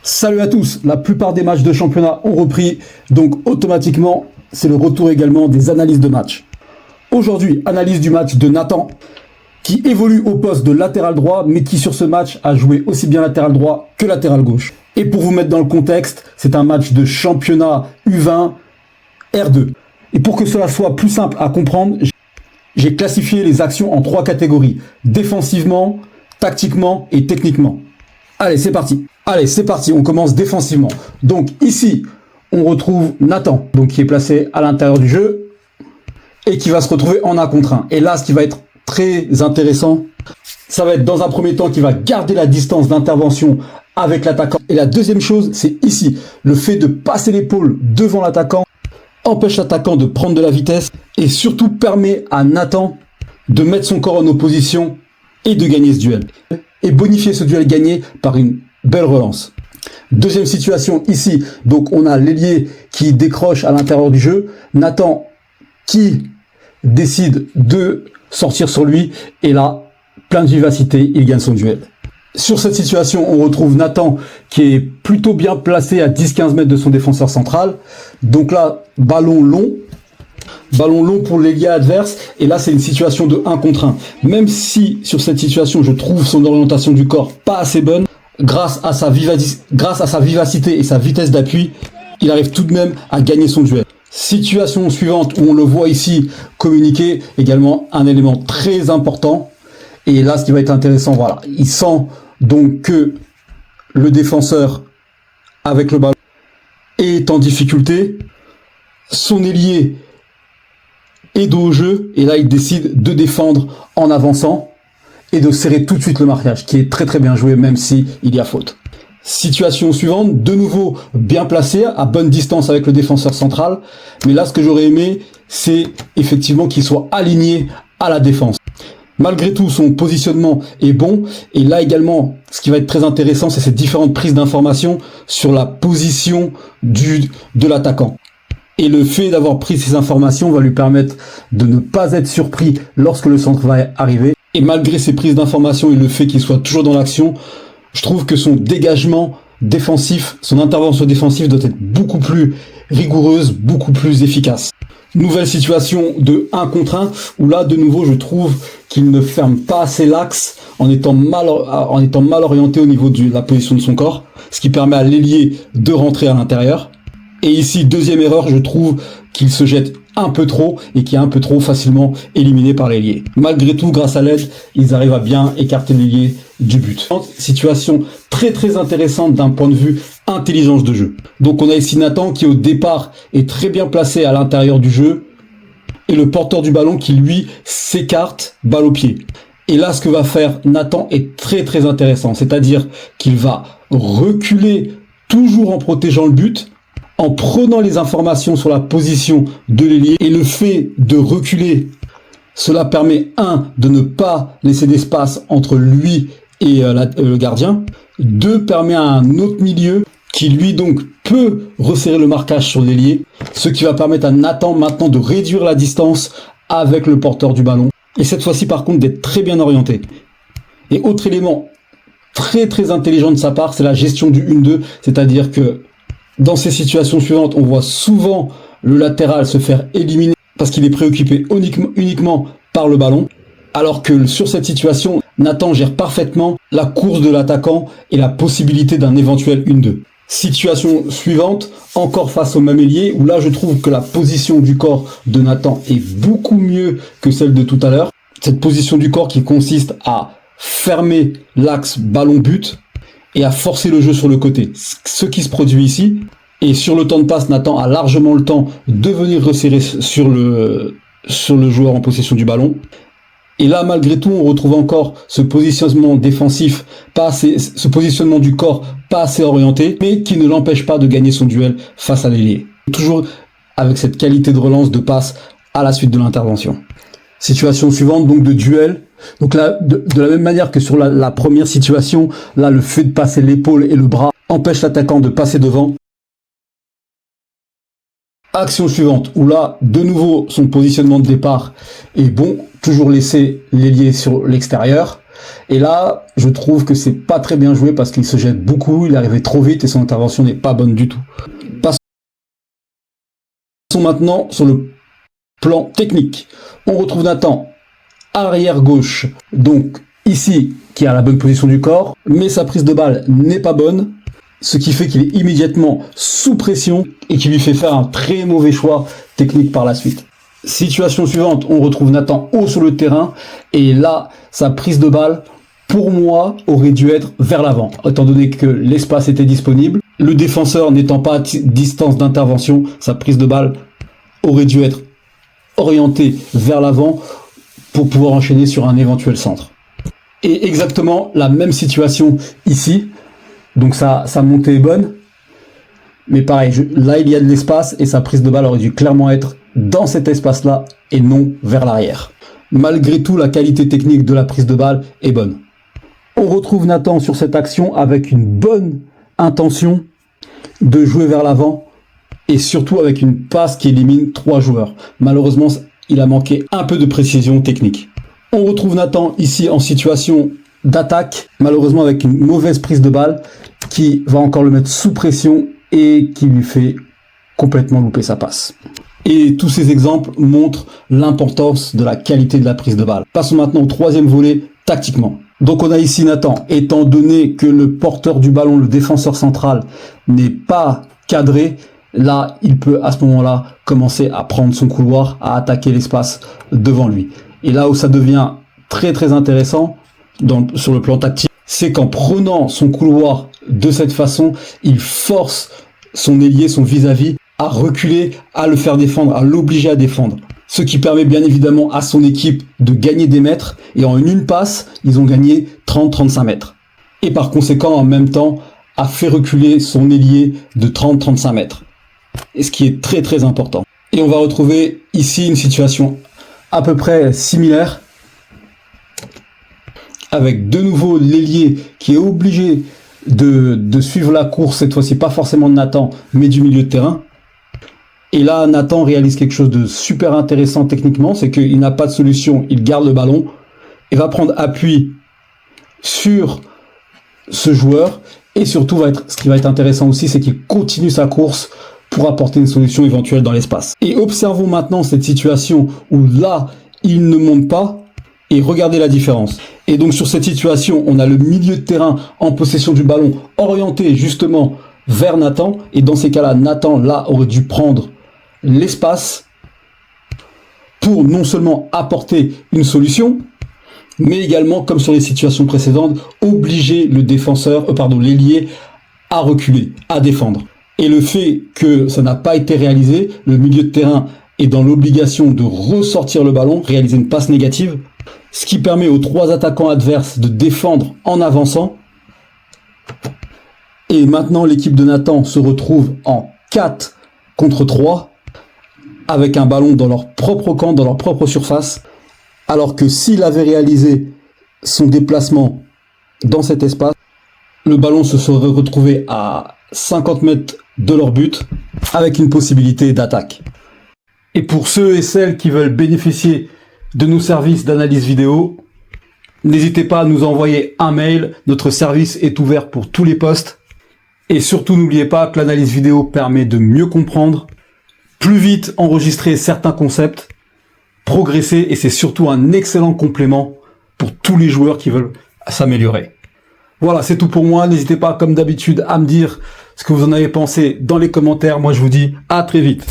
Salut à tous, la plupart des matchs de championnat ont repris, donc automatiquement, c'est le retour également des analyses de match. Aujourd'hui, analyse du match de Nathan, qui évolue au poste de latéral droit, mais qui sur ce match a joué aussi bien latéral droit que latéral gauche. Et pour vous mettre dans le contexte, c'est un match de championnat U20 R2. Et pour que cela soit plus simple à comprendre, j'ai classifié les actions en 3 catégories, défensivement, tactiquement et techniquement. Allez, c'est parti. On commence défensivement. Donc ici, on retrouve Nathan, donc qui est placé à l'intérieur du jeu et qui va se retrouver en 1 contre 1. Et là, ce qui va être très intéressant, ça va être dans un premier temps qu'il va garder la distance d'intervention avec l'attaquant. Et la deuxième chose, c'est ici, le fait de passer l'épaule devant l'attaquant empêche l'attaquant de prendre de la vitesse et surtout permet à Nathan de mettre son corps en opposition et de gagner ce duel. Et bonifier ce duel gagné par une belle relance. Deuxième situation ici, donc on a l'ailier qui décroche à l'intérieur du jeu, Nathan qui décide de sortir sur lui et là, plein de vivacité, il gagne son duel. Sur cette situation, on retrouve Nathan qui est plutôt bien placé à 10-15 mètres de son défenseur central. Donc là, ballon long pour l'ailier adverse. Et là, c'est une situation de 1 contre 1. Même si sur cette situation, je trouve son orientation du corps pas assez bonne, grâce à sa vivacité et sa vitesse d'appui, il arrive tout de même à gagner son duel. Situation suivante où on le voit ici communiquer, également un élément très important. Et là, ce qui va être intéressant, voilà, il sent donc que le défenseur avec le ballon est en difficulté. Son ailier est dos au jeu et là, il décide de défendre en avançant et de serrer tout de suite le marquage, qui est très très bien joué, même si il y a faute. Situation suivante, de nouveau bien placé, à bonne distance avec le défenseur central. Mais là, ce que j'aurais aimé, c'est effectivement qu'il soit aligné à la défense. Malgré tout, son positionnement est bon. Et là également, ce qui va être très intéressant, c'est ces différentes prises d'informations sur la position de l'attaquant. Et le fait d'avoir pris ces informations va lui permettre de ne pas être surpris lorsque le centre va arriver. Et malgré ces prises d'informations et le fait qu'il soit toujours dans l'action, je trouve que son dégagement défensif, son intervention défensive doit être beaucoup plus rigoureuse, beaucoup plus efficace. Nouvelle situation de 1 contre 1, où là, de nouveau, je trouve qu'il ne ferme pas assez l'axe en étant mal orienté au niveau de la position de son corps, ce qui permet à l'ailier de rentrer à l'intérieur. Et ici, deuxième erreur, je trouve qu'il se jette un peu trop et qui est un peu trop facilement éliminé par l'ailier. Malgré tout, grâce à l'aide, ils arrivent à bien écarter l'ailier du but. Situation très très intéressante d'un point de vue intelligence de jeu. Donc on a ici Nathan qui au départ est très bien placé à l'intérieur du jeu et le porteur du ballon qui lui s'écarte balle au pied. Et là ce que va faire Nathan est très très intéressant, c'est-à-dire qu'il va reculer toujours en protégeant le but, en prenant les informations sur la position de l'ailier. Et le fait de reculer, cela permet de ne pas laisser d'espace entre lui et le gardien. 2, permet à un autre milieu qui lui donc peut resserrer le marquage sur l'ailier, ce qui va permettre à Nathan maintenant de réduire la distance avec le porteur du ballon. Et cette fois-ci par contre d'être très bien orienté. Et autre élément très très intelligent de sa part, c'est la gestion du 1-2, c'est-à-dire que dans ces situations suivantes, on voit souvent le latéral se faire éliminer parce qu'il est préoccupé uniquement par le ballon. Alors que sur cette situation, Nathan gère parfaitement la course de l'attaquant et la possibilité d'un éventuel 1-2. Situation suivante, encore face au même ailier, où là je trouve que la position du corps de Nathan est beaucoup mieux que celle de tout à l'heure. Cette position du corps qui consiste à fermer l'axe ballon-but et à forcer le jeu sur le côté. Ce qui se produit ici. Et sur le temps de passe, Nathan a largement le temps de venir resserrer sur le joueur en possession du ballon. Et là, malgré tout, on retrouve encore ce positionnement défensif, ce positionnement du corps pas assez orienté, mais qui ne l'empêche pas de gagner son duel face à l'ailier. Toujours avec cette qualité de relance de passe à la suite de l'intervention. Situation suivante, donc de duel. Donc là, de la même manière que sur la première situation, là, le fait de passer l'épaule et le bras empêche l'attaquant de passer devant. Action suivante, où là, de nouveau, son positionnement de départ est bon. Toujours laisser l'ailier sur l'extérieur. Et là, je trouve que c'est pas très bien joué parce qu'il se jette beaucoup, il est arrivé trop vite et son intervention n'est pas bonne du tout. Passons maintenant sur le plan technique. On retrouve Nathan arrière gauche, donc ici, qui a la bonne position du corps, mais sa prise de balle n'est pas bonne, ce qui fait qu'il est immédiatement sous pression et qui lui fait faire un très mauvais choix technique par la suite. Situation suivante, on retrouve Nathan haut sur le terrain, et là, sa prise de balle, pour moi, aurait dû être vers l'avant, étant donné que l'espace était disponible. Le défenseur n'étant pas à distance d'intervention, sa prise de balle aurait dû être orientée vers l'avant pour pouvoir enchaîner sur un éventuel centre. Et exactement la même situation ici. Donc sa montée est bonne. Mais pareil, là il y a de l'espace et sa prise de balle aurait dû clairement être dans cet espace-là et non vers l'arrière. Malgré tout, la qualité technique de la prise de balle est bonne. On retrouve Nathan sur cette action avec une bonne intention de jouer vers l'avant et surtout avec une passe qui élimine 3 joueurs. Malheureusement, il a manqué un peu de précision technique. On retrouve Nathan ici en situation d'attaque, malheureusement avec une mauvaise prise de balle qui va encore le mettre sous pression et qui lui fait complètement louper sa passe. Et tous ces exemples montrent l'importance de la qualité de la prise de balle. Passons maintenant au troisième volet, tactiquement. Donc on a ici Nathan, étant donné que le porteur du ballon, le défenseur central, n'est pas cadré, là il peut à ce moment-là commencer à prendre son couloir, à attaquer l'espace devant lui. Et là où ça devient très très intéressant sur le plan tactique, c'est qu'en prenant son couloir de cette façon, il force son ailier, son vis-à-vis, à reculer, à le faire défendre, à l'obliger à défendre. Ce qui permet bien évidemment à son équipe de gagner des mètres, et en une passe, ils ont gagné 30-35 mètres. Et par conséquent, en même temps, a fait reculer son ailier de 30-35 mètres. Et ce qui est très très important. Et on va retrouver ici une situation à peu près similaire, avec de nouveau l'ailier qui est obligé de suivre la course, cette fois-ci pas forcément de Nathan, mais du milieu de terrain. Et là, Nathan réalise quelque chose de super intéressant techniquement, c'est qu'il n'a pas de solution, il garde le ballon et va prendre appui sur ce joueur. Et surtout, ce qui va être intéressant aussi, c'est qu'il continue sa course pour apporter une solution éventuelle dans l'espace. Et observons maintenant cette situation où là, il ne monte pas, et regardez la différence. Et donc sur cette situation, on a le milieu de terrain en possession du ballon, orienté justement vers Nathan, et dans ces cas-là, Nathan là aurait dû prendre l'espace pour non seulement apporter une solution, mais également, comme sur les situations précédentes, obliger le l'ailier à reculer, à défendre. Et le fait que ça n'a pas été réalisé, le milieu de terrain est dans l'obligation de ressortir le ballon, réaliser une passe négative, ce qui permet aux 3 attaquants adverses de défendre en avançant. Et maintenant, l'équipe de Nathan se retrouve en 4 contre 3, avec un ballon dans leur propre camp, dans leur propre surface, alors que s'il avait réalisé son déplacement dans cet espace, le ballon se serait retrouvé à 50 mètres de leur but, avec une possibilité d'attaque. Et pour ceux et celles qui veulent bénéficier de nos services d'analyse vidéo, n'hésitez pas à nous envoyer un mail, notre service est ouvert pour tous les postes. Et surtout n'oubliez pas que l'analyse vidéo permet de mieux comprendre, plus vite enregistrer certains concepts, progresser, et c'est surtout un excellent complément pour tous les joueurs qui veulent s'améliorer. Voilà, c'est tout pour moi. N'hésitez pas, comme d'habitude, à me dire ce que vous en avez pensé dans les commentaires. Moi, je vous dis à très vite.